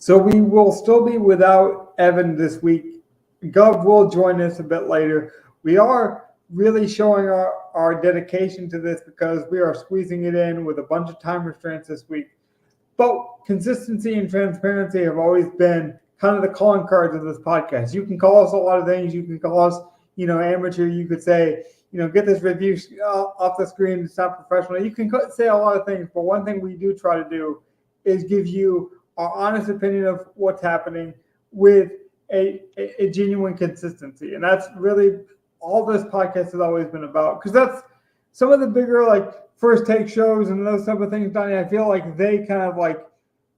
So we will still be without Evan this week. Gov will join us a bit later. We are really showing our dedication to this because we are squeezing it in with a bunch of time restraints this week. But consistency and transparency have always been kind of the calling cards of this podcast. You can call us a lot of things. You can call us, amateur. You could say, get this review off the screen. It's not professional. You can say a lot of things. But one thing we do try to do is give you our honest opinion of what's happening with a genuine consistency. And that's really all this podcast has always been about. Because that's some of the bigger, like, first take shows and those type of things, Donnie, I feel like they kind of like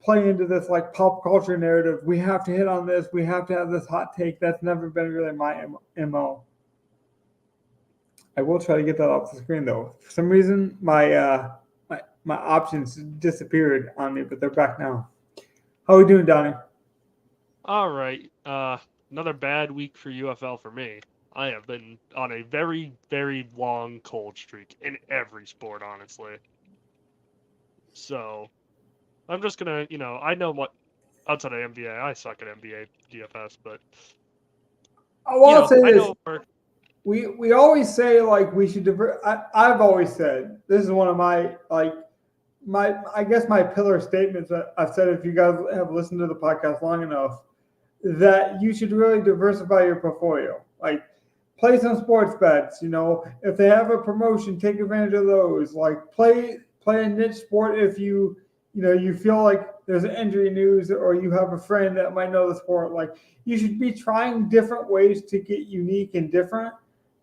play into this like pop culture narrative. We have to hit on this. We have to have this hot take. That's never been really my MO. I will try to get that off the screen though. For some reason, my options disappeared on me, but they're back now. How are we doing, Donnie? All right. Another bad week for UFL for me. I have been on a very, very long cold streak in every sport, honestly. So, I'm just gonna, I know what outside of NBA, I suck at NBA DFS, but I'll say I this. know We always say like we should I've always said this is one of my I guess my pillar statements that I've said if you guys have listened to the podcast long enough that you should really diversify your portfolio. Like play some sports bets, if they have a promotion, take advantage of those. Like play a niche sport if you feel like there's an injury news or you have a friend that might know the sport. Like you should be trying different ways to get unique and different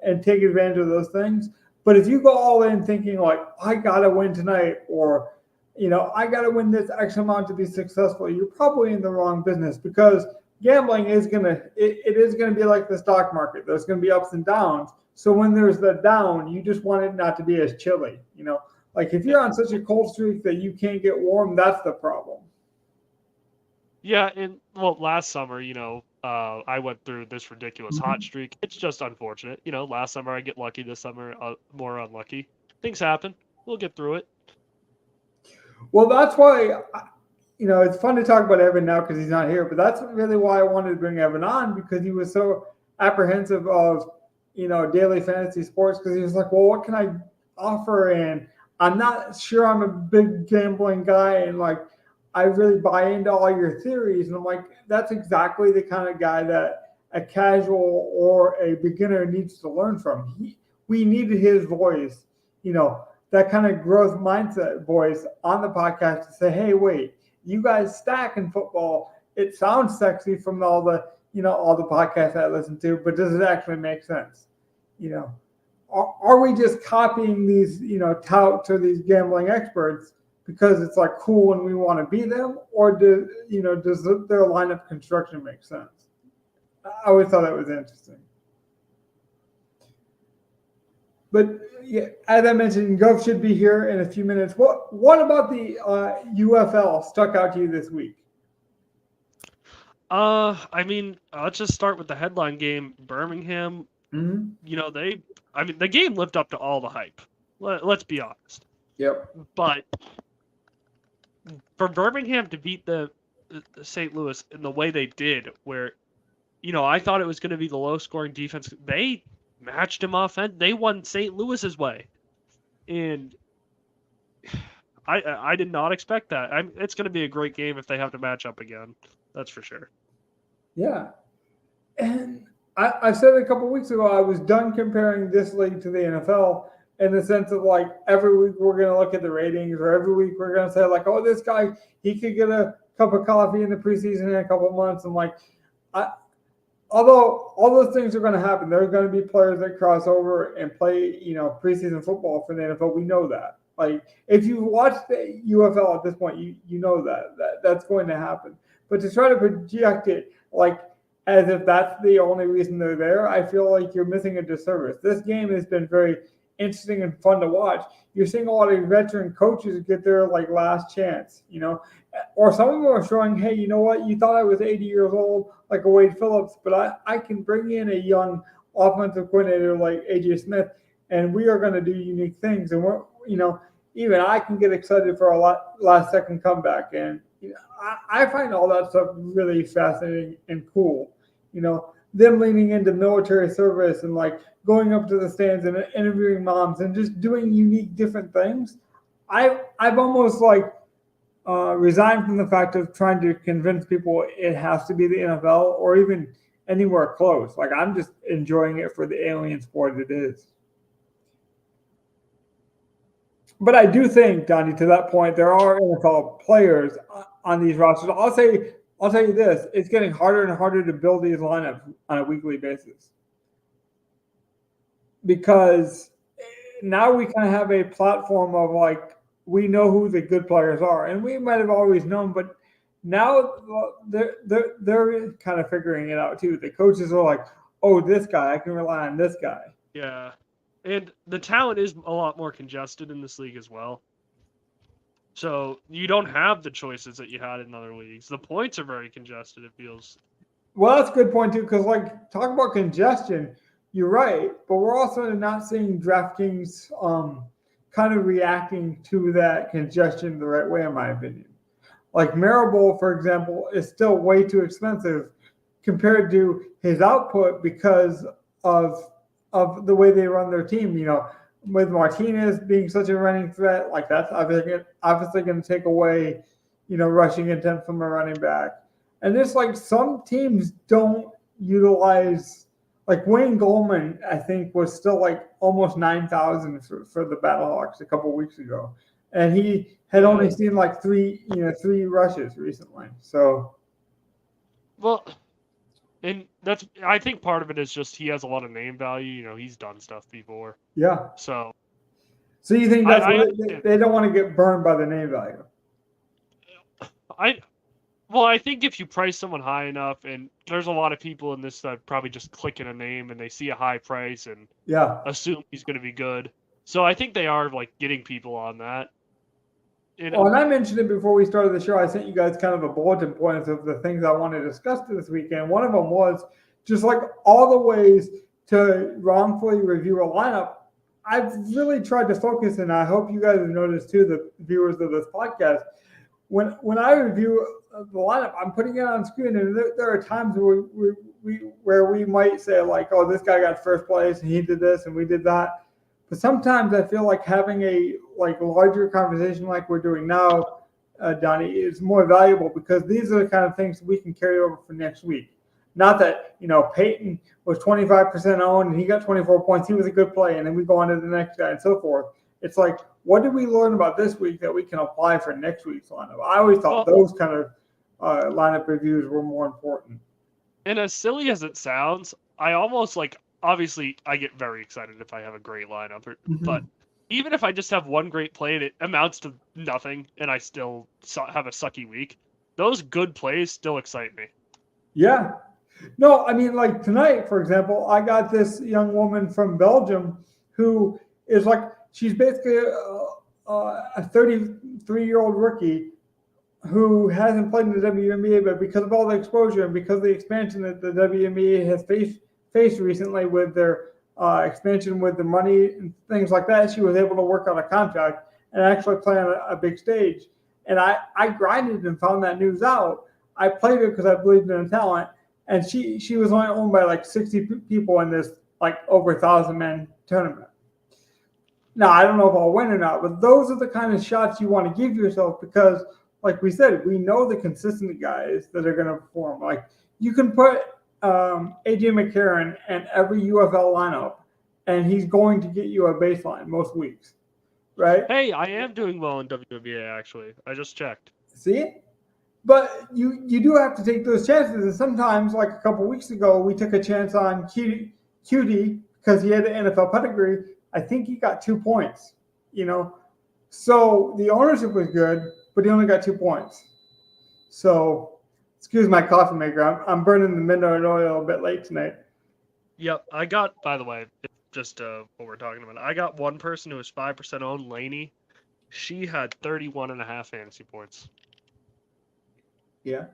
and take advantage of those things. But if you go all in thinking like, I got to win tonight or, I got to win this X amount to be successful, you're probably in the wrong business because gambling is it is going to be like the stock market. There's going to be ups and downs. So when there's the down, you just want it not to be as chilly, Like if you're on such a cold streak that you can't get warm, that's the problem. Yeah, and last summer, I went through this ridiculous hot streak. It's just unfortunate. Last summer I get lucky, this summer more unlucky. Things happen. We'll get through it. Well, that's why, it's fun to talk about Evan now because he's not here, but that's really why I wanted to bring Evan on because he was so apprehensive of, daily fantasy sports because he was like, well, what can I offer? And I'm not sure I'm a big gambling guy and like, I really buy into all your theories. And I'm like, that's exactly the kind of guy that a casual or a beginner needs to learn from. We needed his voice, that kind of growth mindset voice on the podcast to say, hey, wait, you guys stack in football. It sounds sexy from all the podcasts I listen to, but does it actually make sense? Are we just copying these, touts or these gambling experts because it's like cool and we want to be them, or does their line of construction make sense? I always thought that was interesting. But yeah, as I mentioned, Gov should be here in a few minutes. What about the UFL stuck out to you this week? Let's just start with the headline game. Birmingham. Mm-hmm. The game lived up to all the hype. Let's be honest. Yep. But for Birmingham to beat the St. Louis in the way they did, where, I thought it was going to be the low-scoring defense. They matched him off, and they won St. Louis's way. And I did not expect that. It's going to be a great game if they have to match up again. That's for sure. Yeah. And I said a couple of weeks ago, I was done comparing this league to the NFL in the sense of like every week we're going to look at the ratings or every week we're going to say like, oh, this guy, he could get a cup of coffee in the preseason in a couple of months. And like, although all those things are going to happen, there are going to be players that cross over and play, preseason football for the NFL. We know that. Like if you watch the UFL at this point, you know that's going to happen. But to try to project it like as if that's the only reason they're there, I feel like you're missing a disservice. This game has been very interesting and fun to watch. You're seeing a lot of veteran coaches get their like last chance, or some of them are showing, hey, you know what? You thought I was 80 years old, like a Wade Phillips, but I can bring in a young offensive coordinator like AJ Smith, and we are going to do unique things. And we're, even I can get excited for a last second comeback. And, I find all that stuff really fascinating and cool. Them leaning into military service and like going up to the stands and interviewing moms and just doing unique different things. I've almost like resigned from the fact of trying to convince people it has to be the NFL or even anywhere close. Like I'm just enjoying it for the alien sport it is. But I do think, Donnie, to that point, there are NFL players on these rosters. I'll tell you this: it's getting harder and harder to build these lineups on a weekly basis because now we kind of have a platform of like we know who the good players are, and we might have always known, but now they're kind of figuring it out too. The coaches are like, "Oh, this guy, I can rely on this guy." Yeah. And the talent is a lot more congested in this league as well. So you don't have the choices that you had in other leagues. The points are very congested, it feels. Well, that's a good point too, because like talk about congestion, you're right, but we're also not seeing DraftKings kind of reacting to that congestion the right way, in my opinion. Like Marable, for example, is still way too expensive compared to his output because of of the way they run their team. With Martinez being such a running threat, like that's obviously going to take away, rushing intent from a running back. And it's like some teams don't utilize, like Wayne Goldman, I think was still like almost 9,000 for the Battlehawks a couple weeks ago, and he had only seen like three rushes recently. So, well, and I think part of it is just he has a lot of name value. He's done stuff before. yeah. So you think that's they don't want to get burned by the name value? I think if you price someone high enough, and there's a lot of people in this that probably just click in a name and they see a high price and assume he's going to be good. So I think they are like getting people on that. And I mentioned it before we started the show. I sent you guys kind of a bulletin point of the things I want to discuss this weekend. One of them was just like all the ways to wrongfully review a lineup. I've really tried to focus, and I hope you guys have noticed too, the viewers of this podcast. When I review the lineup, I'm putting it on screen, and there are times where we might say like, "Oh, this guy got first place, and he did this, and we did that." But sometimes I feel like having a larger conversation like we're doing now, Donnie, is more valuable because these are the kind of things we can carry over for next week. Not that Peyton was 25% owned and he got 24 points. He was a good play, and then we go on to the next guy and so forth. It's like, what did we learn about this week that we can apply for next week's lineup? I always thought those kind of lineup reviews were more important. And as silly as it sounds, I almost obviously I get very excited if I have a great lineup, but even if I just have one great play and it amounts to nothing and I still have a sucky week, those good plays still excite me. Yeah. No, I mean, like tonight, for example, I got this young woman from Belgium who is she's basically a 33-year-old rookie who hasn't played in the WNBA, but because of all the exposure and because of the expansion that the WNBA has faced recently with their expansion with the money and things like that, she was able to work on a contract and actually play on a big stage. And I grinded and found that news out. I played her because I believed in her talent, and she was only owned by 60 people in this over 1,000-man tournament. Now, I don't know if I'll win or not, but those are the kind of shots you want to give yourself because, like we said, we know the consistent guys that are going to perform. Like you can put AJ McCarron in every UFL lineup, and he's going to get you a baseline most weeks, right? Hey, I am doing well in WNBA, actually. I just checked. See? But you do have to take those chances. And sometimes, like a couple weeks ago, we took a chance on QD because he had an NFL pedigree. I think he got 2 points, So the ownership was good, but he only got 2 points. So, excuse my coffee maker. I'm burning the midnight oil a bit late tonight. Yep, I got, by the way, just what we're talking about, I got one person who was 5% owned, Laney. She had 31.5 fantasy points. Yeah.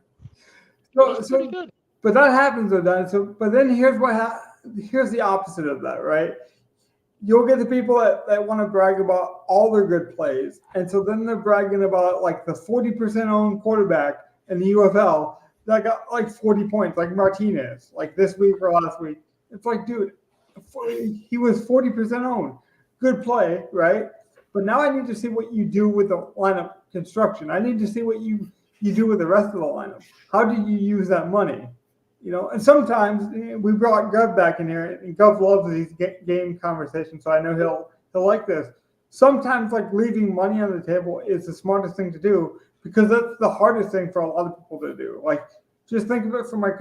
So pretty good. But that happens though, Don. But then here's the opposite of that, right? you'll get the people that want to brag about all their good plays. And so then they're bragging about like the 40% owned quarterback in the UFL that got like 40 points, like Martinez, like this week or last week. It's like, dude, he was 40% owned. Good play, right? But now I need to see what you do with the lineup construction. I need to see what you do with the rest of the lineup. How do you use that money? And sometimes we brought Gov back in here, and Gov loves these game conversations, so I know he'll like this. Sometimes, like leaving money on the table is the smartest thing to do because that's the hardest thing for a lot of people to do. Like, just think of it from my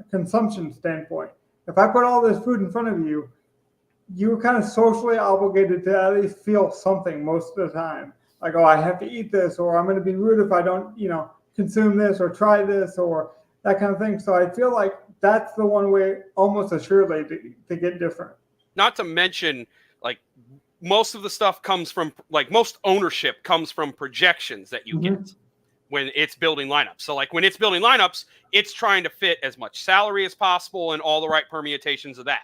consumption standpoint. If I put all this food in front of you, you're kind of socially obligated to at least feel something most of the time. Like, oh, I have to eat this, or I'm going to be rude if I don't, consume this or try this or that kind of thing. So I feel like that's the one way almost assuredly to get different. Not to mention, like, most of the stuff comes from, like, most ownership comes from projections that you get when it's building lineups. So, like, when it's building lineups, it's trying to fit as much salary as possible and all the right permutations of that.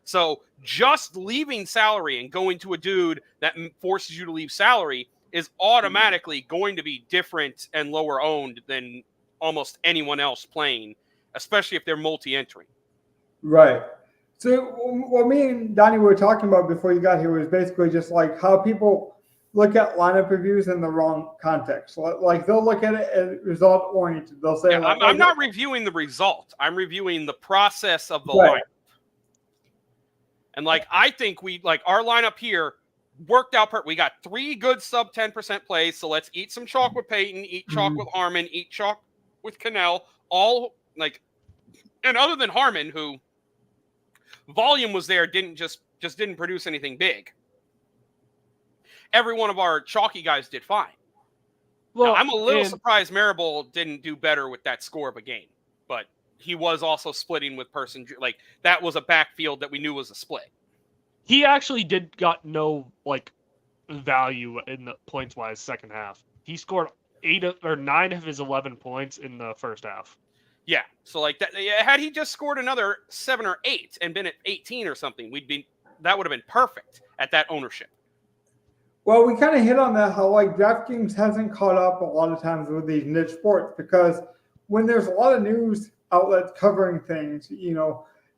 So just leaving salary and going to a dude that forces you to leave salary is automatically going to be different and lower owned than almost anyone else playing, especially if they're multi-entry. Right. So what me and Donnie were talking about before you got here was basically just like how people look at lineup reviews in the wrong context. Like they'll look at it as result oriented. They'll say, I'm not reviewing the result. I'm reviewing the process of the lineup. And like, I think our lineup here worked out perfect. We got 3 good sub 10% plays. So let's eat some chalk with Peyton, eat chalk with Harmon, eat chalk with Cannell. All like, and other than Harmon, who volume was there, didn't produce anything big. Every one of our chalky guys did fine. Well, now, I'm a little surprised Marable didn't do better with that score of a game, but he was also splitting with person. Like, that was a backfield that we knew was a split. He actually got no value in the points wise second half. He scored 9 of his 11 points in the first half. Yeah, so like that, had he just scored another 7 or 8 and been at 18 or something, that would have been perfect at that ownership. Well, we kind of hit on that, how like DraftKings hasn't caught up a lot of times with these niche sports, because when there's a lot of news outlets covering things,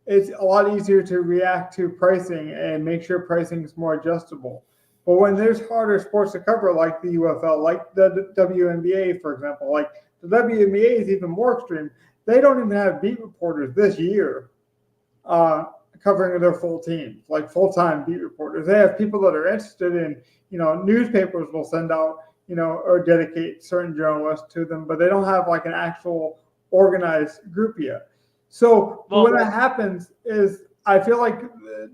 it's a lot easier to react to pricing and make sure pricing is more adjustable. But when there's harder sports to cover, like the UFL, like the WNBA, for example, like the WNBA is even more extreme. They don't even have beat reporters this year covering their full teams, like full-time beat reporters. They have people that are interested in, newspapers will send out, or dedicate certain journalists to them, but they don't have like an actual organized group yet. So when that happens is I feel like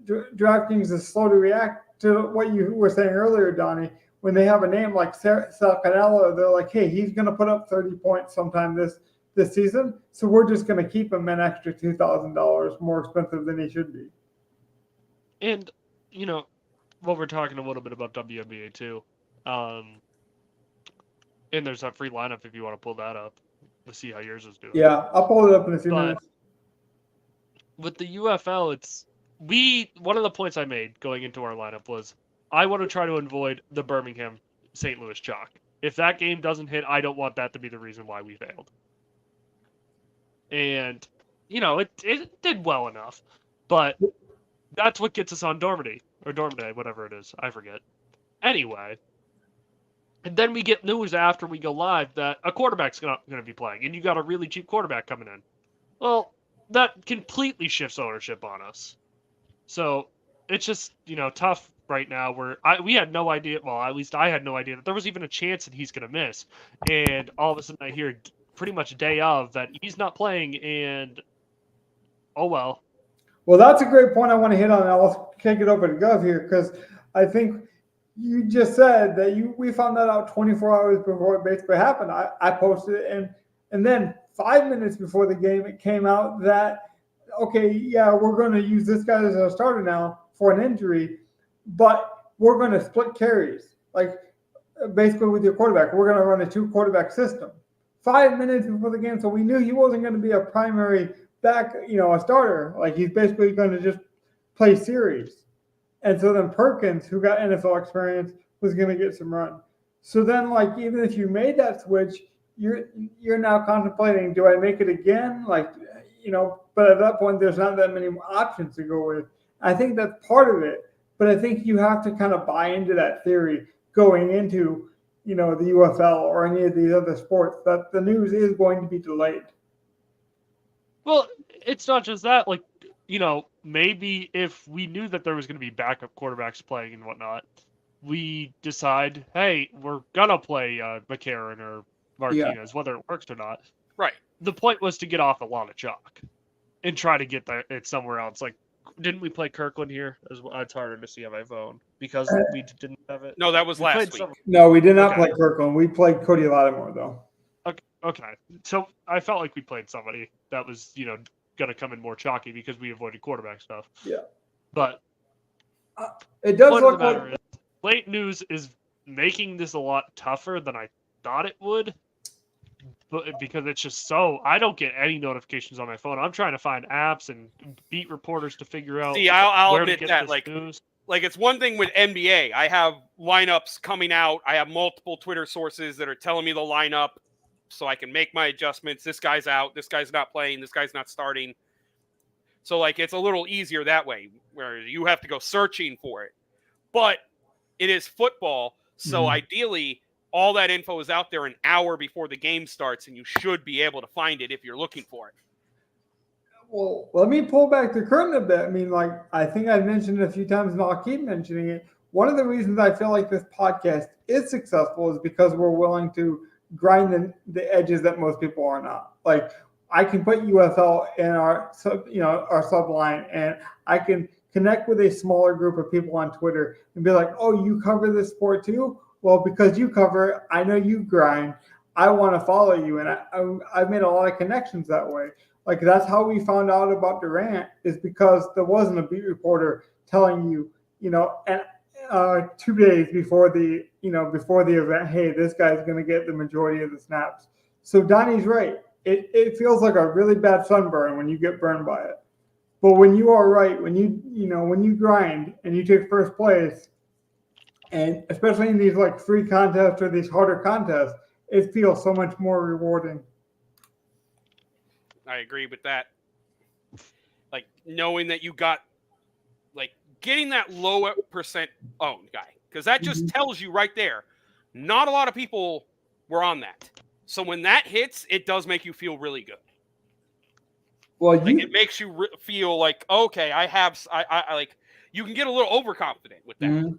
DraftKings is slow to react to what you were saying earlier, Donnie. When they have a name like Sal Canelo, they're like, hey, he's going to put up 30 points sometime this season, so we're just going to keep him an extra $2,000 more expensive than he should be. And, we're talking a little bit about WNBA too. And there's that free lineup if you want to pull that up to see how yours is doing. Yeah, I'll pull it up in a few minutes. With the UFL, one of the points I made going into our lineup was I want to try to avoid the Birmingham St. Louis chalk. If that game doesn't hit, I don't want that to be the reason why we failed. And, it did well enough. But that's what gets us on Dormady, or Dormady, whatever it is. I forget. Anyway. And then we get news after we go live that a quarterback's going to be playing, and you got a really cheap quarterback coming in. Well, that completely shifts ownership on us. So it's just, tough right now where we had no idea, well, at least I had no idea that there was even a chance that he's going to miss. And all of a sudden I hear pretty much day of that he's not playing, and oh well. Well, that's a great point I want to hit on. I'll kick it over to Gov here, because I think you just said that we found that out 24 hours before it basically happened. I posted it, and then 5 minutes before the game, it came out that, okay, yeah, we're going to use this guy as a starter now for an injury, but we're going to split carries, like basically with your quarterback. We're going to run a 2-quarterback system. 5 minutes before the game, so we knew he wasn't going to be a primary back, a starter. Like, he's basically going to just play series. And so then Perkins, who got NFL experience, was going to get some run. So then, like, even if you made that switch, you're now contemplating, do I make it again? Like, but at that point, there's not that many options to go with. I think that's part of it, but I think you have to kind of buy into that theory going into, the UFL or any of these other sports, that the news is going to be delayed. Well, it's not just that. Like, maybe if we knew that there was going to be backup quarterbacks playing and whatnot, we decide, hey, we're gonna play McCarron or Martinez, whether it works or not. Right. The point was to get off a lot of chalk and try to get it somewhere else. Like, didn't we play Kirkland here? It's harder to see on my phone because we didn't have it. No, that was last week. No, we did not play Kirkland. We played Cody Lattimore, though. Okay. So I felt like we played somebody that was, going to come in more chalky because we avoided quarterback stuff. Yeah. But it does look like late news is making this a lot tougher than I thought it would. But because it's just I don't get any notifications on my phone. I'm trying to find apps and beat reporters to figure out. See, I'll where admit to get that, this like, news. Like, it's one thing with NBA. I have lineups coming out. I have multiple Twitter sources that are telling me the lineup so I can make my adjustments. This guy's out. This guy's not playing. This guy's not starting. So, like, it's a little easier that way where you have to go searching for it. But it is football. So, ideally, all that info is out there an hour before the game starts, and you should be able to find it if you're looking for it. Well, let me pull back the curtain a bit. I mean, like, I think I've mentioned it a few times, and I'll keep mentioning it. One of the reasons I feel like this podcast is successful is because we're willing to grind the edges that most people are not. Like, I can put UFL in our subline, and I can connect with a smaller group of people on Twitter and be like, oh, you cover this sport too? Well, because you cover it, I know you grind. I want to follow you. And I've made a lot of connections that way. Like, that's how we found out about Durant, is because there wasn't a beat reporter telling you, and 2 days before the event, hey, this guy's going to get the majority of the snaps. So Donnie's right. It feels like a really bad sunburn when you get burned by it. But when you are right, when you grind and you take first place, and especially in these like free contests or these harder contests, it feels so much more rewarding. I agree with that. Like, knowing that you got, like, getting that low percent owned guy, because that just tells you right there, not a lot of people were on that. So when that hits, it does make you feel really good. Well, it makes you feel like, okay, I like, you can get a little overconfident with that.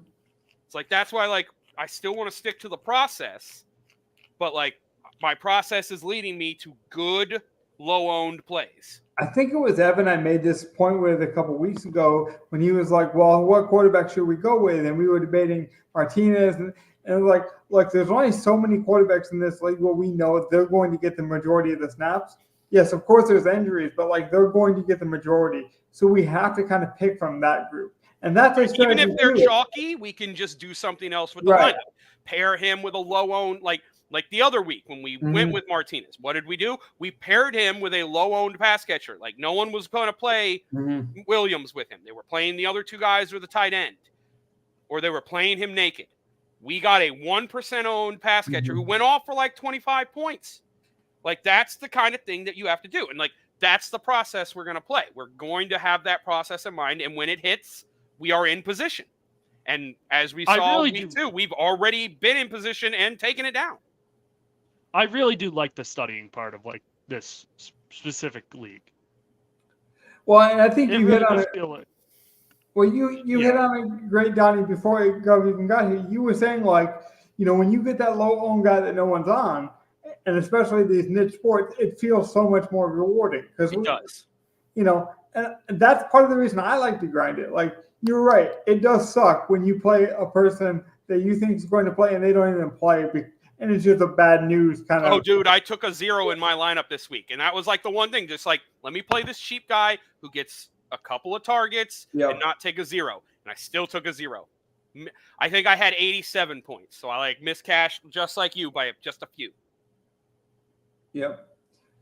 It's like, that's why, like, I still want to stick to the process, but, like, my process is leading me to good low-owned plays. I think it was Evan I made this point with a couple weeks ago when he was like, well, what quarterback should we go with? And we were debating Martinez. And like, there's only so many quarterbacks in this league where we know they're going to get the majority of the snaps. Yes, of course there's injuries, but, like, they're going to get the majority. So we have to kind of pick from that group. And that's even if they're chalky, we can just do something else with the lineup. Pair him with a low-owned, like the other week when we went with Martinez. What did we do? We paired him with a low-owned pass catcher. Like, no one was going to play Williams with him. They were playing the other two guys or the tight end, or they were playing him naked. We got a 1% owned pass catcher who went off for like 25 points. Like, that's the kind of thing that you have to do. And, like, that's the process we're going to play. We're going to have that process in mind. And when it hits, we are in position. And as we saw week 2, we've already been in position and taken it down. I really do like the studying part of, like, this specific league. Well, and I think you hit on it. Well, you hit on it great, Donnie, before it even got here. You were saying, like, when you get that low-owned guy that no one's on, and especially these niche sports, it feels so much more rewarding. It does. And that's part of the reason I like to grind it. Like, you're right. It does suck when you play a person that you think is going to play and they don't even play, and it's just a bad news kind of. Oh, dude, I took a 0 in my lineup this week, and that was like the one thing. Just like, let me play this cheap guy who gets a couple of targets and not take a 0, and I still took a 0. I think I had 87 points, so I like miscashed just like you by just a few. Yep,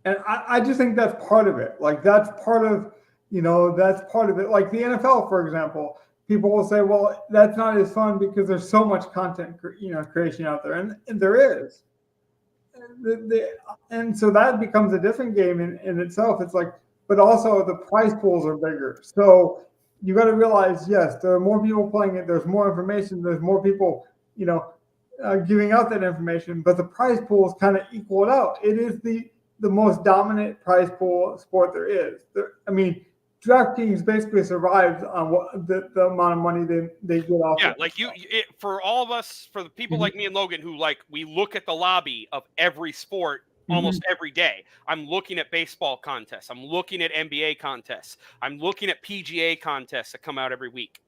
and I just think that's part of it. Like, that's part of it. Like the NFL, for example, people will say, well, that's not as fun because there's so much content, creation out there, and there is. And so that becomes a different game in itself. It's like, but also the prize pools are bigger. So you got to realize, yes, there are more people playing it. There's more information. There's more people, giving out that information. But the prize pools kind of equal it out. It is the most dominant prize pool sport there is. DraftKings basically survives on what the amount of money they get off. Yeah, like for all of us, for the people like me and Logan who we look at the lobby of every sport almost every day. I'm looking at baseball contests. I'm looking at NBA contests. I'm looking at PGA contests that come out every week.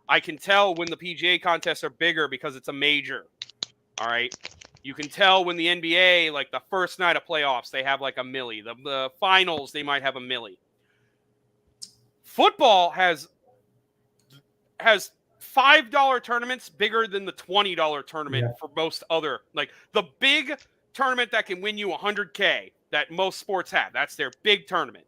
I can tell when the PGA contests are bigger because it's a major. All right. You can tell when the NBA, like the first night of playoffs, they have like a milli. The finals, they might have a milli. Football has $5 tournaments bigger than the $20 tournament for most other, like the big tournament that can win you $100K that most sports have. That's their big tournament.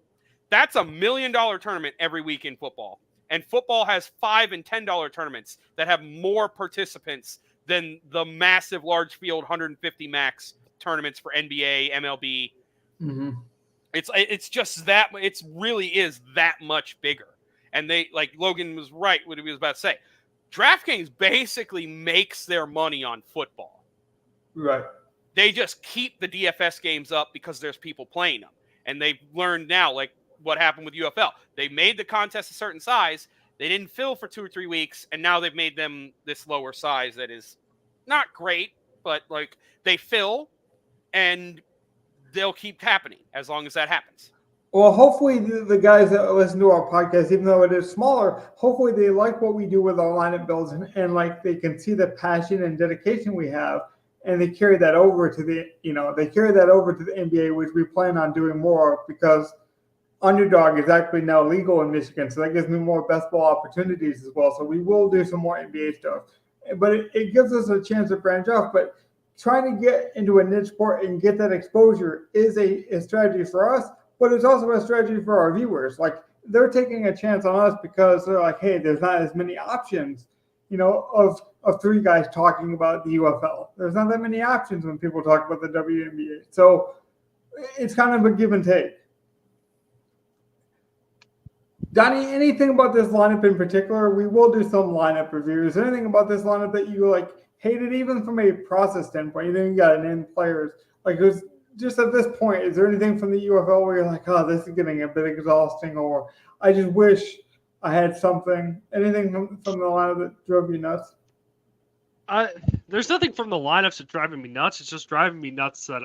That's $1 million tournament every week in football. And football has $5 and $10 tournaments that have more participants than the massive large field 150 max tournaments for NBA, MLB. Mm-hmm. It's just that it really is that much bigger. And they, like Logan was right what he was about to say. DraftKings basically makes their money on football. Right. They just keep the DFS games up because there's people playing them. And they've learned now, like what happened with UFL. They made the contest a certain size. They didn't fill for 2 or 3 weeks. And now they've made them this lower size that is not great, but like they fill and they'll keep happening as long as that happens. Well, hopefully the guys that listen to our podcast, even though it is smaller, hopefully they like what we do with our lineup builds and like they can see the passion and dedication we have, and they carry that over to the NBA, which we plan on doing more because Underdog is actually now legal in Michigan, so that gives me more best ball opportunities as well. So we will do some more NBA stuff, but it gives us a chance to branch off. But trying to get into a niche sport and get that exposure is a strategy for us. But it's also a strategy for our viewers. Like they're taking a chance on us because they're like, hey, there's not as many options, of 3 guys talking about the UFL. There's not that many options when people talk about the WNBA. So it's kind of a give and take. Donnie, anything about this lineup in particular? We will do some lineup reviews. Anything about this lineup that you hated, even from a process standpoint? You think you got to name players. Like it was just at this point, is there anything from the UFL where you're like, oh, this is getting a bit exhausting, or I just wish I had something? Anything from the lineup that drove you nuts? There's nothing from the lineups that's driving me nuts. It's just driving me nuts that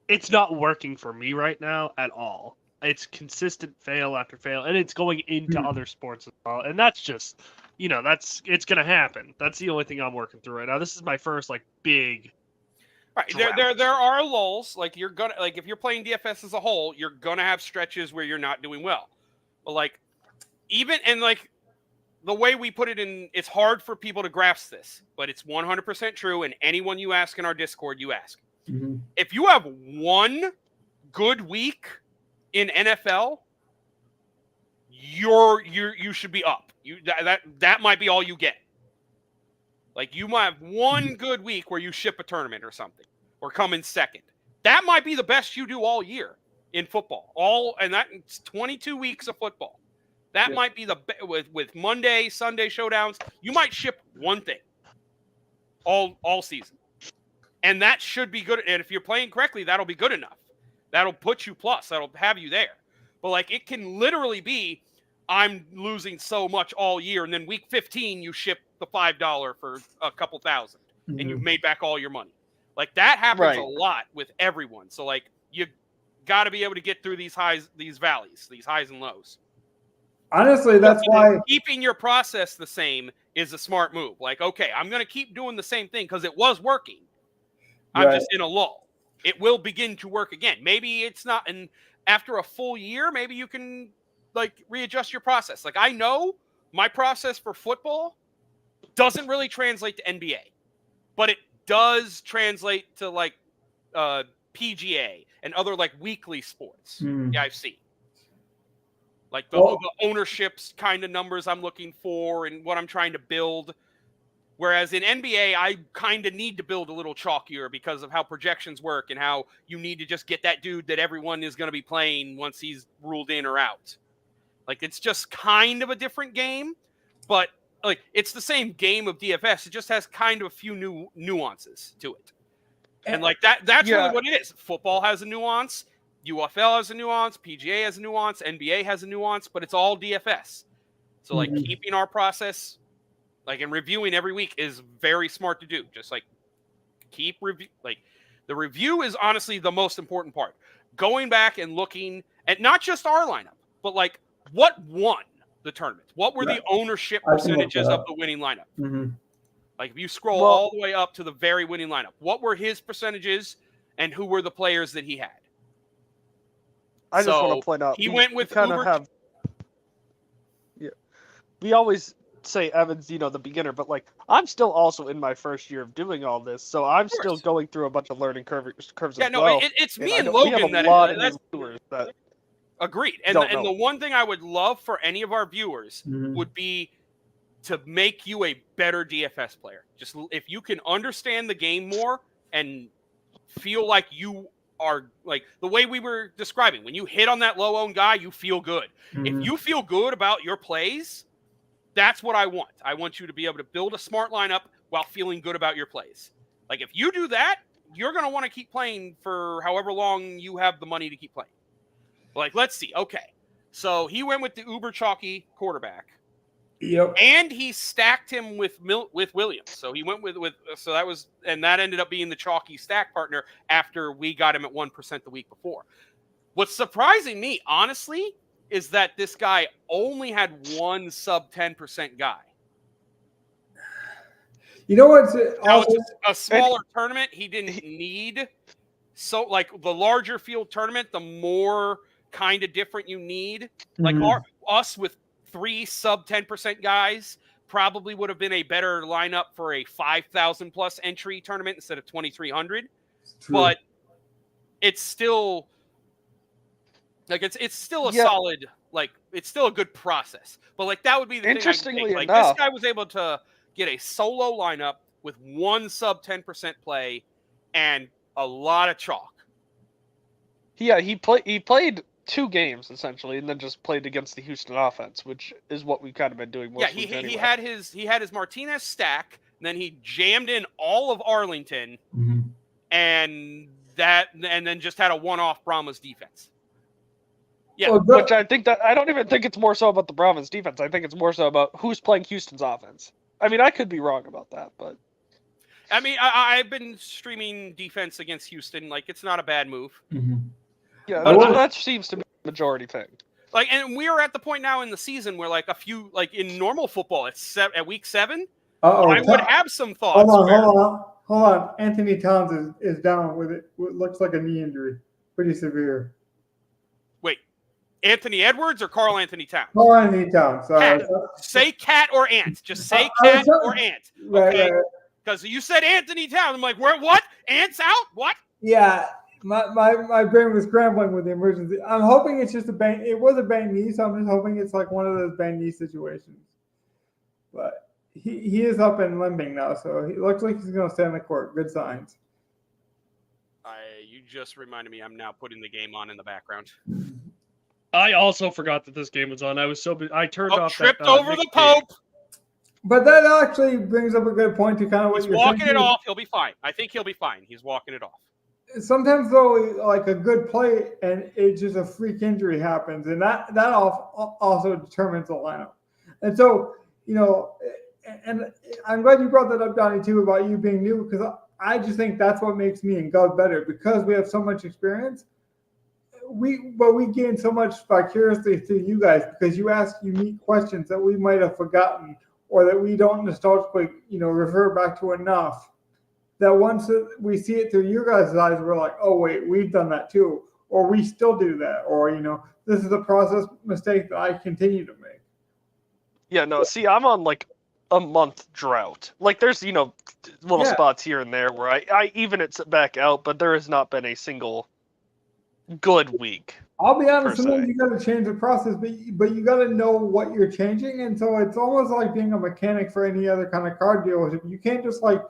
it's not working for me right now at all. It's consistent fail after fail, and it's going into other sports as well. And that's just, it's going to happen. That's the only thing I'm working through right now. This is my first big. Right. There are lulls. Like you're gonna if you're playing DFS as a whole, you're gonna have stretches where you're not doing well. But the way we put it in, it's hard for people to grasp this, but it's 100% true. And anyone you ask in our Discord, you ask. Mm-hmm. If you have one good week in NFL, you should be up. That might be all you get. Like you might have one good week where you ship a tournament or something, or come in second. That might be the best you do all year in football. And that's 22 weeks of football. That might be with Monday, Sunday showdowns. You might ship one thing all season, and that should be good. And if you're playing correctly, that'll be good enough. That'll put you plus. That'll have you there. But it can literally be, I'm losing so much all year, and then week 15 you ship the $5 for a couple thousand, and you've made back all your money. That happens a lot with everyone. So you got to be able to get through these highs, these valleys, these highs and lows. Honestly, that's why keeping your process the same is a smart move. Okay, I'm going to keep doing the same thing because it was working. I'm just in a lull. It will begin to work again. Maybe it's not, and after a full year, maybe you can readjust your process. I know my process for football doesn't really translate to NBA, but it does translate to PGA and other weekly sports. Yeah, I've seen. like the ownership's kind of numbers I'm looking for and what I'm trying to build. Whereas in NBA, I kind of need to build a little chalkier because of how projections work and how you need to just get that dude that everyone is going to be playing once he's ruled in or out. Like, it's just kind of a different game, but like it's the same game of DFS. It just has kind of a few new nuances to it. And like that's really what it is. Football has a nuance, UFL has a nuance, PGA has a nuance, NBA has a nuance, but it's all DFS. So like keeping our process like and reviewing every week is very smart to do. Just like keep review. Like the review is honestly the most important part. Going back and looking at not just our lineup, but like what won the tournament. What were the ownership percentages of the winning lineup? Mm-hmm. Like if you scroll all the way up to the very winning lineup, what were his percentages and who were the players that he had? I just want to point out he went with kind Uber. of have. Yeah, we always say Evan's, the beginner, but like I'm still also in my first year of doing all this, so I'm still going through a bunch of learning curves. Yeah, as no, well. It's me and Logan we have that a lot of new viewers that. Agreed. And the one thing I would love for any of our viewers would be to make you a better DFS player. Just if you can understand the game more and feel like you are like the way we were describing, when you hit on that low owned guy, you feel good. If you feel good about your plays, that's what I want. I want you to be able to build a smart lineup while feeling good about your plays. Like if you do that, you're going to want to keep playing for however long you have the money to keep playing. Like, let's see. Okay. So he went with the uber chalky quarterback. Yep. And he stacked him with Williams. So he went with so that was, and that ended up being the chalky stack partner after we got him at 1% the week before. What's surprising me, honestly, is that this guy only had one sub 10% guy. You know what's also a smaller tournament? He didn't need. So like the larger field tournament, the more kind of different you need. Like us with 3 sub 10% guys probably would have been a better lineup for a 5,000 plus entry tournament instead of 2,300. But it's still like it's still a solid, like it's still a good process. But like that would be the interestingly thing. Like this guy was able to get a solo lineup with 1 sub 10% play and a lot of chalk. Yeah, he played 2 games essentially, and then just played against the Houston offense, which is what we've kind of been doing most weeks anyway. he had his Martinez stack, and then he jammed in all of Arlington, and then just had a one-off Brahmas defense. Yeah, which I think that I don't even think it's more so about the Brahmas defense. I think it's more so about who's playing Houston's offense. I mean, I could be wrong about that, but I mean, I've been streaming defense against Houston. Like, it's not a bad move. Yeah, that seems to be the majority thing. Like, and we are at the point now in the season where, like, a few, like in normal football, it's at week 7. I would have some thoughts. Hold on. Anthony Towns is down with it. It looks like a knee injury, pretty severe. Wait, Anthony Edwards or Carl Anthony Towns? Carl Anthony Towns. Say cat or ant. Just say cat or ant. Okay. Because you said Anthony Towns. I'm like, what? Ant's out? What? Yeah. My brain was scrambling with the emergency. I'm hoping it's just a bang. It was a bang knee, so I'm just hoping it's like one of those bang knee situations. But he is up and limping now, so he looks like he's going to stay on the court. Good signs. You just reminded me. I'm now putting the game on in the background. I also forgot that this game was on. I was so I turned off. Tripped over the Pope. But that actually brings up a good point to kind of what you're walking thinking. It off. He'll be fine. I think he'll be fine. He's walking it off. Sometimes though, like a good play and it's just a freak injury happens, and that also determines the lineup. And so, and I'm glad you brought that up, Donnie, too, about you being new, because I just think that's what makes me and Gov better, because we have so much experience. We gain so much vicariously through you guys, because you ask unique questions that we might have forgotten or that we don't nostalgically, refer back to enough. That once we see it through your guys' eyes, we're like, oh, wait, we've done that too. Or we still do that. Or, this is a process mistake that I continue to make. Yeah, no, see, I'm on like a month drought. Like there's, little spots here and there where I even it back out, but there has not been a single good week. I'll be honest, per sometimes se. you got to change the process, but you got to know what you're changing, and so it's almost like being a mechanic for any other kind of car dealership. You can't just like,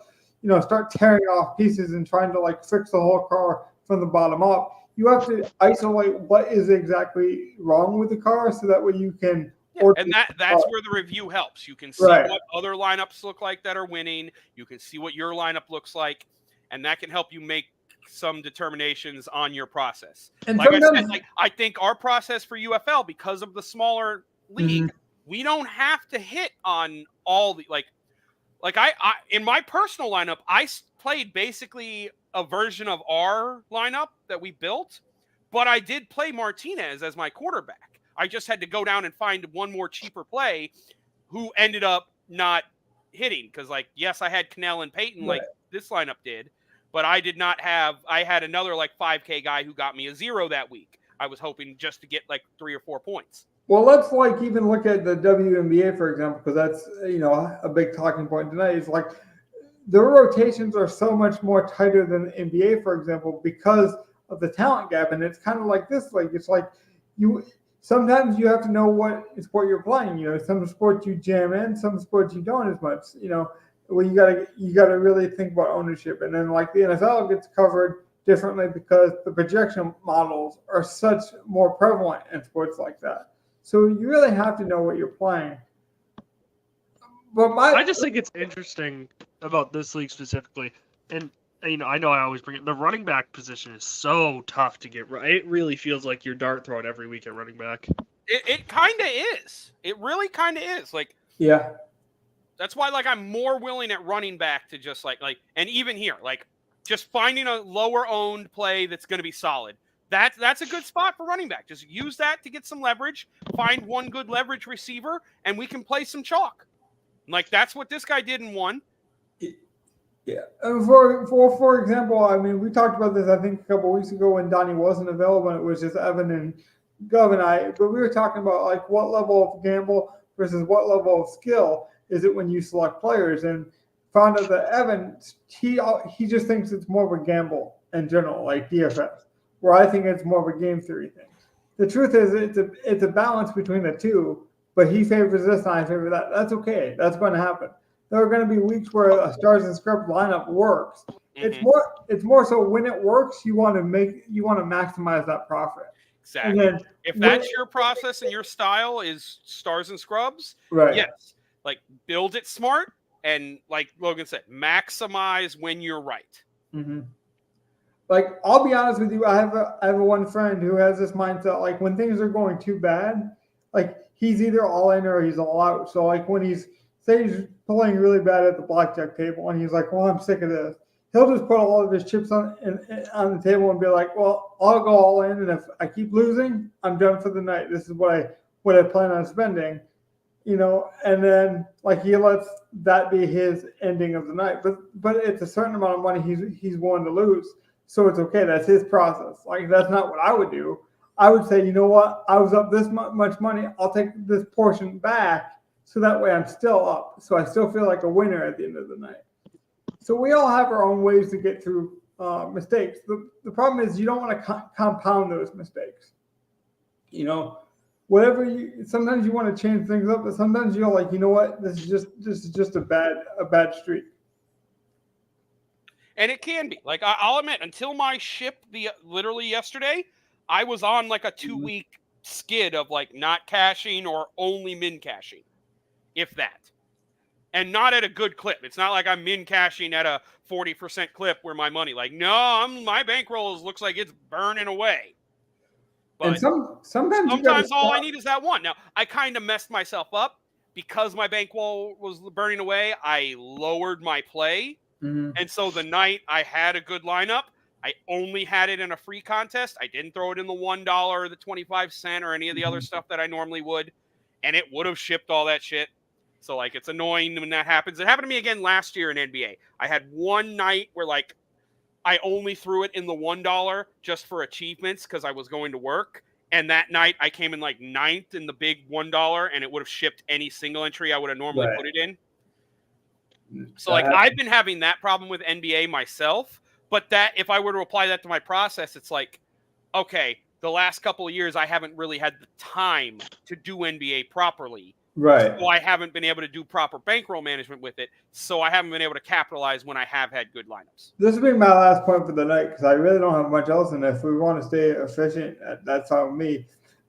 start tearing off pieces and trying to like fix the whole car from the bottom up. You have to isolate what is exactly wrong with the car, so that way you can order And that's the where the review helps. You can see Right. what other lineups look like that are winning. You can see what your lineup looks like, and that can help you make some determinations on your process. And Like I said, sometimes, I think our process for UFL, because of the smaller league, Mhm. we don't have to hit on all the like I in my personal lineup, played basically a version of our lineup that we built, but I did play Martinez as my quarterback. I just had to go down and find one more cheaper play who ended up not hitting because, like, yes, I had Cannell and Peyton like Right. this lineup did, but I did not have. I had another like 5K guy who got me a 0 that week. I was hoping just to get like 3 or 4 points. Well, let's like even look at the WNBA, for example, because that's a big talking point tonight. Is like their rotations are so much more tighter than the NBA, for example, because of the talent gap. And it's kind of like this, like it's like you sometimes you have to know what sport you're playing. Some sports you jam in, some sports you don't as much. Well, you gotta really think about ownership, and then like the NFL gets covered differently because the projection models are such more prevalent in sports like that. So you really have to know what you're playing. But I just think it's interesting about this league specifically, and I know I always bring it. The running back position is so tough to get right. It really feels like you're dart throwing every week at running back. It kind of is. It really kind of is. Like, yeah, that's why like I'm more willing at running back to just like and even here like just finding a lower owned play that's going to be solid. That's a good spot for running back. Just use that to get some leverage. Find one good leverage receiver, and we can play some chalk. Like that's what this guy did in one. yeah. And for example, I mean, we talked about this I think a couple of weeks ago when Donnie wasn't available. And it was just Evan and Gov and I, but we were talking about like what level of gamble versus what level of skill is it when you select players, and found out that Evan he just thinks it's more of a gamble in general, like DFS, where I think it's more of a game theory thing. The truth is, it's a balance between the two, but he favors this and I favor that. That's okay. That's going to happen. There are going to be weeks where a stars and scrubs lineup works. It's more so when it works, you want to maximize that profit. Exactly. And then If that's your process and your style is stars and scrubs, right. yes, like build it smart and like Logan said, maximize when you're right. Mm-hmm. Like I'll be honest with you, I have a one friend who has this mindset. Like when things are going too bad, like he's either all in or he's all out. So like when he's playing really bad at the blackjack table and he's like, "Well, I'm sick of this," he'll just put all of his chips on the table and be like, "Well, I'll go all in, and if I keep losing, I'm done for the night. This is what I plan on spending." And then like he lets that be his ending of the night. But it's a certain amount of money he's willing to lose. So it's okay. That's his process. Like that's not what I would do. I would say, you know what? I was up this much money. I'll take this portion back, so that way I'm still up. So I still feel like a winner at the end of the night. So we all have our own ways to get through mistakes. The problem is you don't want to compound those mistakes. Sometimes you want to change things up, but sometimes you're like, you know what? This is just a bad streak. And it can be. Like I'll admit, until my ship literally yesterday, I was on like a 2-week skid of like not cashing or only min cashing, if that. And not at a good clip. It's not like I'm min cashing at a 40% clip where my money, like, no, my bankroll looks like it's burning away. But and sometimes all I need is that one. Now, I kind of messed myself up because my bankroll was burning away. I lowered my play. Mm-hmm. And so the night I had a good lineup, I only had it in a free contest. I didn't throw it in the $1 or the 25 cent or any of the other stuff that I normally would. And it would have shipped all that shit. So, like, it's annoying when that happens. It happened to me again last year in NBA. I had one night where, like, I only threw it in the $1 just for achievements because I was going to work. And that night I came in, like, 9th in the big $1, and it would have shipped any single entry I would have normally put it in. So, like, I've been having that problem with NBA myself. But that, if I were to apply that to my process, it's like, okay, the last couple of years I haven't really had the time to do NBA properly. Right. So I haven't been able to do proper bankroll management with it. So I haven't been able to capitalize when I have had good lineups. This will be my last point for the night because I really don't have much else. And if we want to stay efficient, that's on me.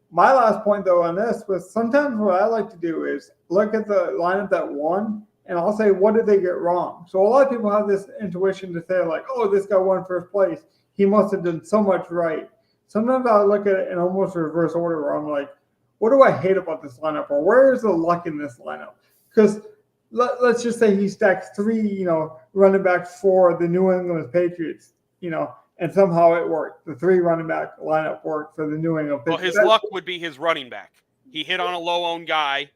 My last point, though, on this was sometimes what I like to do is look at the lineup that won, and I'll say, what did they get wrong? So a lot of people have this intuition to say, like, oh, this guy won first place. He must have done so much right. Sometimes I look at it in almost reverse order where I'm like, what do I hate about this lineup? Or where is the luck in this lineup? Because let's just say he stacks 3, running backs for the New England Patriots, and somehow it worked. The 3 running back lineup worked for the New England Patriots. Well, his luck would be his running back. He hit on a low-owned guy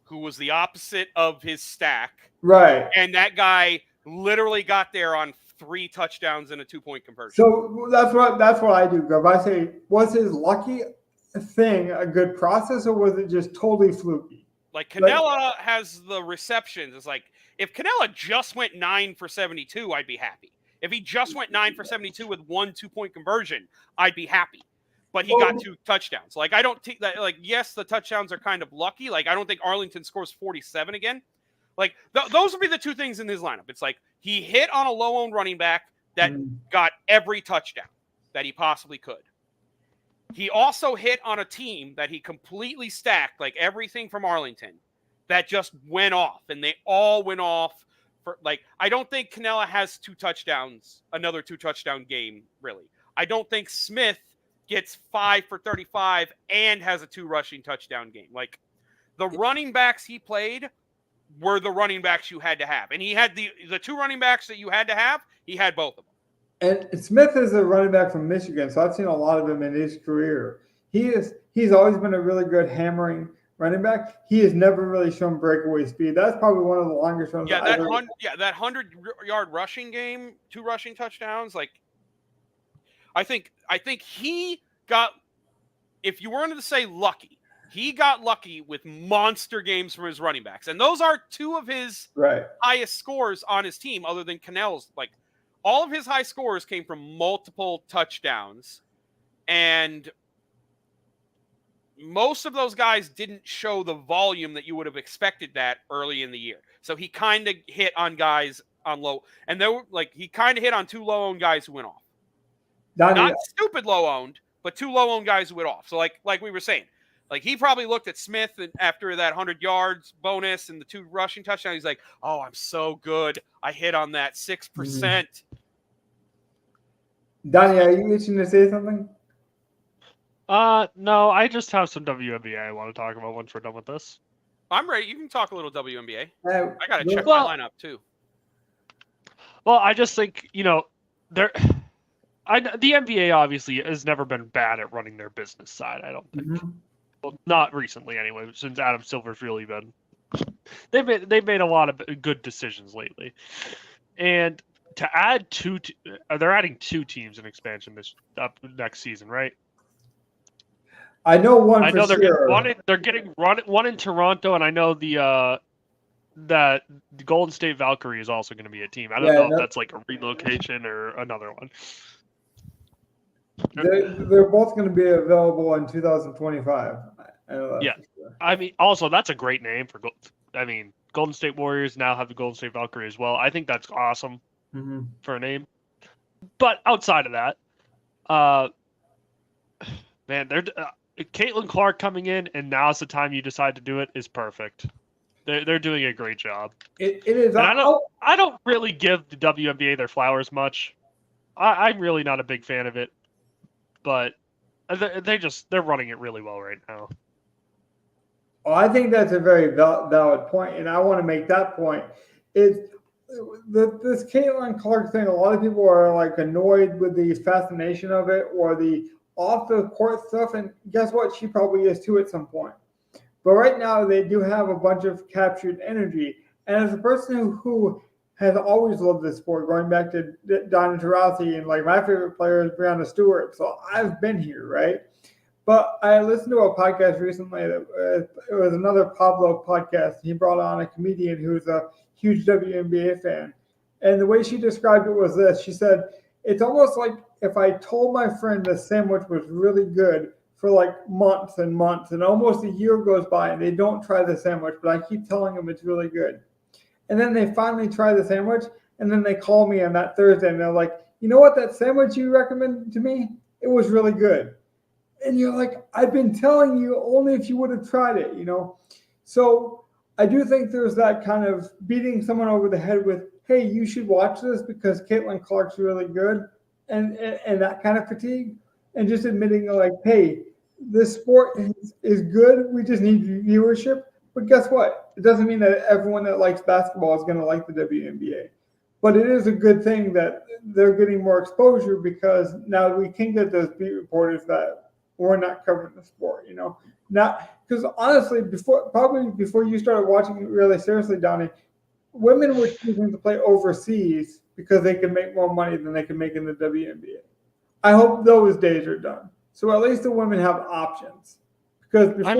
who was the opposite of his stack. Right. And that guy literally got there on 3 touchdowns and a 2-point conversion. So that's what I do, Gov. I say, was his lucky thing a good process, or was it just totally fluky? Like Canella has the receptions. It's like if Canella just went 9 for 72, I'd be happy. If he just went 9 for 72 with 1 2-point conversion, I'd be happy. But he got 2 touchdowns. Like I don't think that. Like yes, the touchdowns are kind of lucky. Like I don't think Arlington scores 47 again. Like those would be the 2 things in his lineup. It's like he hit on a low-owned running back that got every touchdown that he possibly could. He also hit on a team that he completely stacked, like everything from Arlington, that just went off, and they all went off. I don't think Canella has 2 touchdowns, another 2-touchdown game, really. I don't think Smith gets 5 for 35 and has a 2 rushing touchdown game. Like the running backs he played were the running backs you had to have, and he had the 2 running backs that you had to have. He had both of them. And Smith is a running back from Michigan, so I've seen a lot of him in his career. He's always been a really good hammering running back. He has never really shown breakaway speed. That's probably one of the longest runs. Yeah, that 100-yard rushing game, 2 rushing touchdowns. Like, I think he got. If you wanted to say lucky, he got lucky with monster games from his running backs, and those are 2 of his highest scores on his team, other than Cannell's. Like, all of his high scores came from multiple touchdowns, and most of those guys didn't show the volume that you would have expected that early in the year. So he kind of hit on guys on low, and they were like he kind of hit on 2 low-owned guys who went off. Not stupid low-owned, but 2 low-owned guys who went off. So like we were saying, like he probably looked at Smith and after that 100 yards bonus and the 2 rushing touchdowns, he's like, "Oh, I'm so good. I hit on that 6%." Donnie, are you itching to say something? No, I just have some WNBA I want to talk about once we're done with this. I'm ready. You can talk a little WNBA. I got to check my lineup too. Well, I just think, the NBA obviously has never been bad at running their business side, I don't think. Well, not recently anyway, since Adam Silver's really been they've made a lot of good decisions lately. And to add they're adding 2 teams in expansion next season, right? I know one. I know they're getting one in Toronto, and I know that the Golden State Valkyrie is also going to be a team. I don't know if that's like a relocation or another one. They're both going to be available in 2025. Yeah, I mean, also that's a great name for. Golden State Warriors now have the Golden State Valkyrie as well. I think that's awesome for a name. But outside of that, man, Caitlin Clark coming in, and now's the time you decide to do it is perfect. They're doing a great job. It is. And I don't really give the WNBA their flowers much. I'm really not a big fan of it, but they're running it really well right now. Well, I think that's a very valid point, and I want to make that point. Is this Caitlin Clark thing? A lot of people are like annoyed with the fascination of it or the off the court stuff, and guess what? She probably is too at some point. But right now, they do have a bunch of captured energy. And as a person who has always loved this sport, going back to Donna Taurasi, and like my favorite player is Breanna Stewart, so I've been here, right? But I listened to a podcast recently. It was another Pablo podcast. He brought on a comedian who's a huge WNBA fan. And the way she described it was this. She said, it's almost like if I told my friend the sandwich was really good for like months and months, and almost a year goes by and they don't try the sandwich, but I keep telling them it's really good. And then they finally try the sandwich, and then they call me on that Thursday and they're like, you know what, that sandwich you recommended to me, it was really good. And you're like, I've been telling you only if you would have tried it, you know? So I do think there's that kind of beating someone over the head with, hey, you should watch this because Caitlin Clark's really good, and that kind of fatigue, and just admitting like, hey, this sport is good. We just need viewership. But guess what? It doesn't mean that everyone that likes basketball is going to like the WNBA. But it is a good thing that they're getting more exposure because now we can get those beat reporters that we're not covering the sport, you know. Not because honestly, before you started watching it really seriously, Donnie, women were choosing to play overseas because they can make more money than they can make in the WNBA. I hope those days are done. So at least the women have options. Because before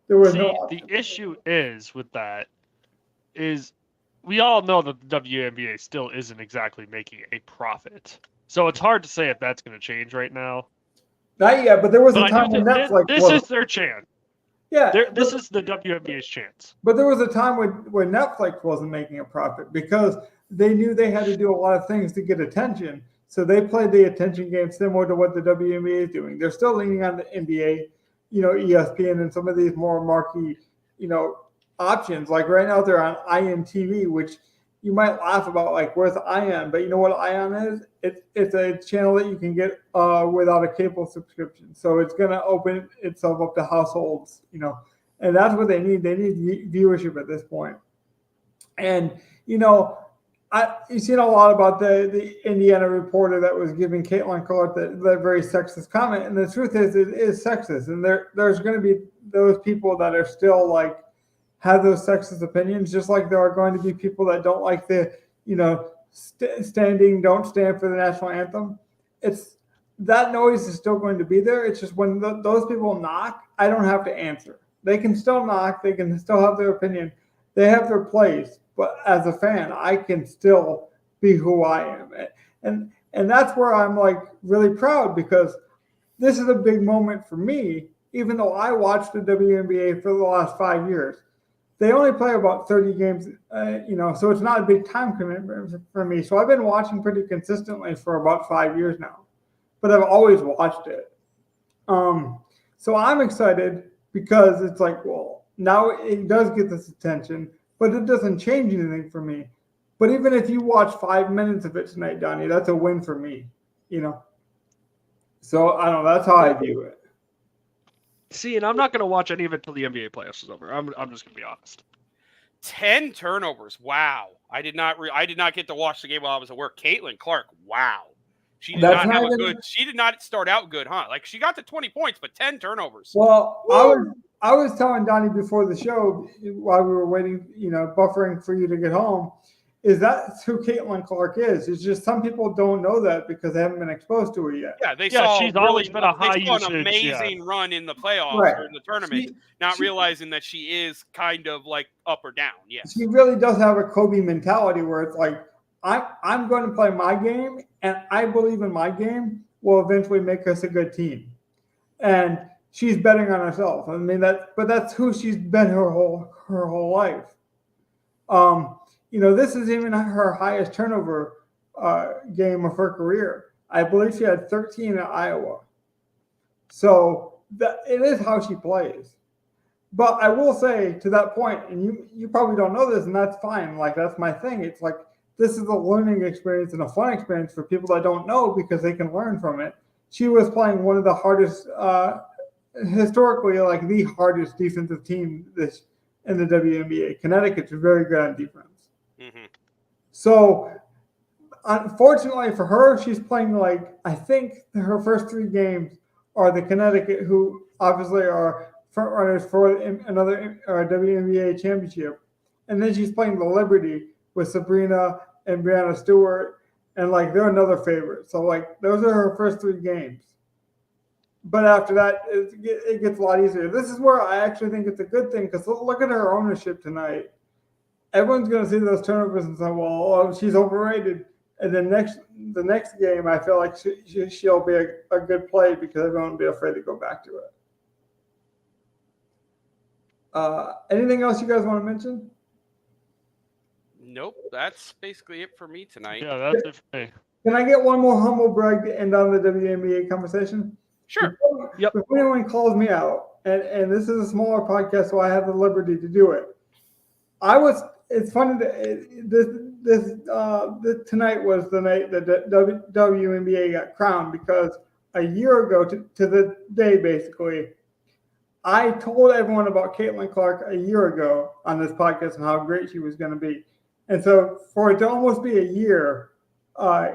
there was no option. The issue is with that is we all know that the WNBA still isn't exactly making a profit. So it's hard to say if that's going to change right now. Not yet, but there was a time when Netflix this is their chance. Yeah, this is the WNBA's chance. But there was a time when Netflix wasn't making a profit because they knew they had to do a lot of things to get attention. So they played the attention game similar to what the WNBA is doing. They're still leaning on the NBA, you know, ESPN, and some of these more marquee, you know, options. Like right now they're on INTV, which you might laugh about, like, where's ION? But you know what ION is? It's a channel that you can get without a cable subscription. So it's going to open itself up to households, you know, and that's what they need. They need viewership at this point. And, you know, you've seen a lot about the Indiana reporter that was giving Caitlin Clark that very sexist comment. And the truth is, it is sexist. And there's going to be those people that are still like, have those sexist opinions, just like there are going to be people that don't like the, you know, don't stand for the national anthem. It's that noise is still going to be there. It's just when those people knock, I don't have to answer. They can still knock. They can still have their opinion. They have their place. But as a fan, I can still be who I am. And that's where I'm like really proud because this is a big moment for me, even though I watched the WNBA for the last 5 years. They only play about 30 games, you know, so it's not a big time commitment for me. So I've been watching pretty consistently for about 5 years now, but I've always watched it. So I'm excited because it's like, well, now it does get this attention, but it doesn't change anything for me. But even if you watch 5 minutes of it tonight, Donnie, that's a win for me, you know. So I don't know. That's how I view it. See, and I'm not going to watch any of it till the NBA playoffs is over. I'm just going to be honest. 10 turnovers. Wow. I did not get to watch the game while I was at work. Caitlin Clark. Wow. She did she did not start out good, huh? Like she got to 20 points, but 10 turnovers. Well, I was telling Donnie before the show while we were waiting, you know, buffering for you to get home, is that's who Caitlin Clark is. It's just some people don't know that because they haven't been exposed to her yet. Yeah, she's always been a high usage, an amazing run in the playoffs or in the tournament, realizing that she is kind of like up or down. Yes. She really does have a Kobe mentality where it's like, I'm going to play my game, and I believe in my game will eventually make us a good team. And she's betting on herself. I mean, that's who she's been her whole life. You know, this is even her highest turnover game of her career. I believe she had 13 at Iowa. So it is how she plays. But I will say to that point, and you probably don't know this, and that's fine. Like, that's my thing. It's like, this is a learning experience and a fun experience for people that don't know because they can learn from it. She was playing one of the hardest, historically, like the hardest defensive team in the WNBA. Connecticut's very good on defense. Mm-hmm. So, unfortunately for her, she's playing like, I think her first 3 games are the Connecticut, who obviously are front runners for another WNBA championship. And then she's playing the Liberty with Sabrina and Brianna Stewart, and like they're another favorite. So like those are her first 3 games. But after that, it gets a lot easier. This is where I actually think it's a good thing because look at her ownership tonight. Everyone's going to see those turnovers and say, well, she's overrated. And then the next game, I feel like she'll be a good play because everyone will be afraid to go back to it. Anything else you guys want to mention? Nope, that's basically it for me tonight. Yeah, that's it for me. Can I get one more humble brag to end on the WNBA conversation? Sure. Before anyone calls me out, and this is a smaller podcast, so I have the liberty to do it. It's funny that this tonight was the night that the WNBA got crowned because a year ago to the day, basically, I told everyone about Caitlin Clark a year ago on this podcast and how great she was going to be. And so for it to almost be a year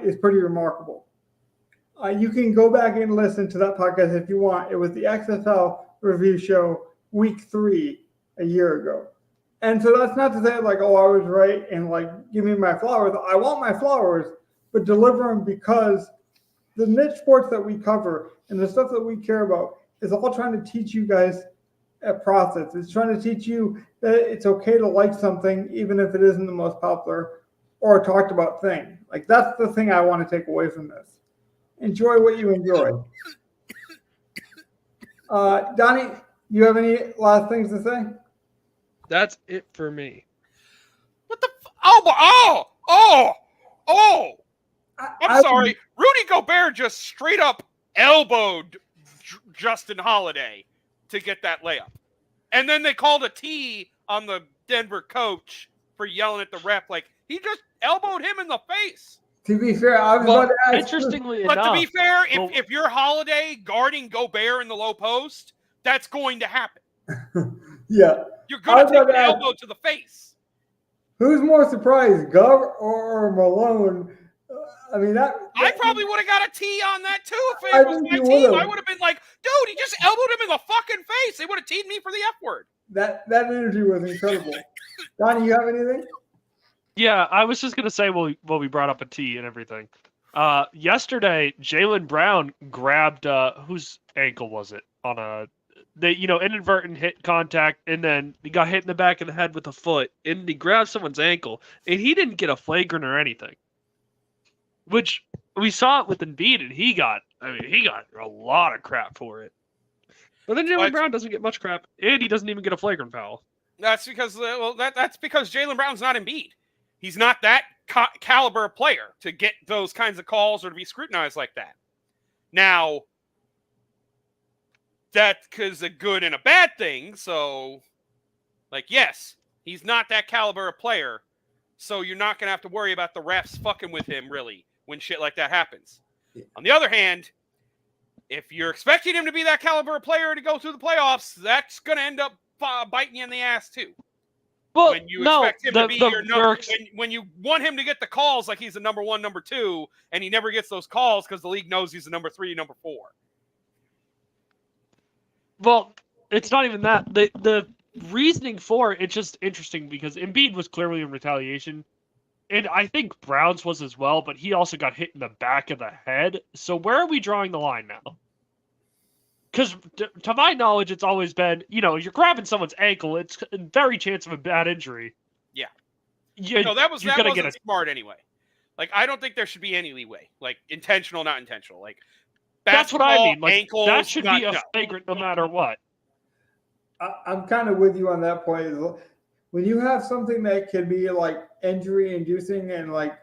is pretty remarkable. You can go back and listen to that podcast if you want. It was the XFL review show week 3 a year ago. And so that's not to say like, oh, I was right and like, give me my flowers. I want my flowers, but deliver them because the niche sports that we cover and the stuff that we care about is all trying to teach you guys a process. It's trying to teach you that it's okay to like something even if it isn't the most popular or talked about thing. Like that's the thing I want to take away from this. Enjoy what you enjoy. Donnie, you have any last things to say? That's it for me. What the? I'm sorry. Rudy Gobert just straight up elbowed Justin Holiday to get that layup. And then they called a T on the Denver coach for yelling at the ref. Like, he just elbowed him in the face. To be fair, I was about to ask. Interestingly But enough, to be fair, if you're Holiday guarding Gobert in the low post, that's going to happen. Yeah. You're going to take an elbow to the face. Who's more surprised, Gov or Malone? I mean, I probably would have got a T on that too if it was my team. I would have been like, dude, he just elbowed him in the fucking face. They would have teed me for the F word. That energy was incredible. Donnie, you have anything? Yeah, I was just gonna say, well, we brought up a T and everything. Yesterday, Jaylen Brown grabbed whose ankle was it on a inadvertent hit contact, and then he got hit in the back of the head with a foot, and he grabbed someone's ankle, and he didn't get a flagrant or anything. Which we saw it with Embiid, and he got a lot of crap for it. But then Jaylen Brown doesn't get much crap, and he doesn't even get a flagrant foul. That's because that's because Jaylen Brown's not Embiid. He's not that caliber of player to get those kinds of calls or to be scrutinized like that. Now, that is a good and a bad thing. So, like, yes, he's not that caliber of player. So you're not going to have to worry about the refs fucking with him, really, when shit like that happens. Yeah. On the other hand, if you're expecting him to be that caliber of player to go through the playoffs, that's going to end up biting you in the ass, too. Well, when you expect him to be your number, when you want him to get the calls like he's the number 1, number 2, and he never gets those calls because the league knows he's the number 3, number 4. Well, it's not even that. The reasoning for it's just interesting because Embiid was clearly in retaliation, and I think Brown's was as well, but he also got hit in the back of the head. So where are we drawing the line now? Because to my knowledge, it's always been, you're grabbing someone's ankle, it's a very chance of a bad injury. Yeah. That wasn't smart anyway. Like, I don't think there should be any leeway. Like, intentional, not intentional. Like, that's what I mean. Like, ankles, that should be a flagrant no matter what. I'm kind of with you on that point. When you have something that can be like injury inducing and like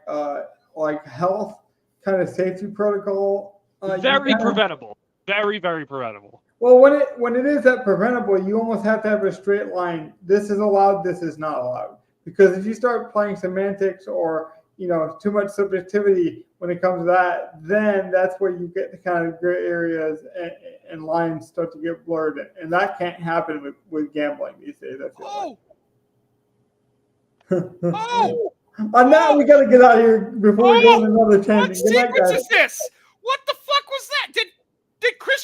health kind of safety protocol. Very preventable. Very, very preventable. Well, when it is that preventable, you almost have to have a straight line. This is allowed. This is not allowed. Because if you start playing semantics or too much subjectivity when it comes to that, then that's where you get the kind of gray areas and lines start to get blurred, and that can't happen with gambling these days. I feel like. On that, we got to get out of here before we go on another tangent. What sequence is this? What the fuck was that? Did Christian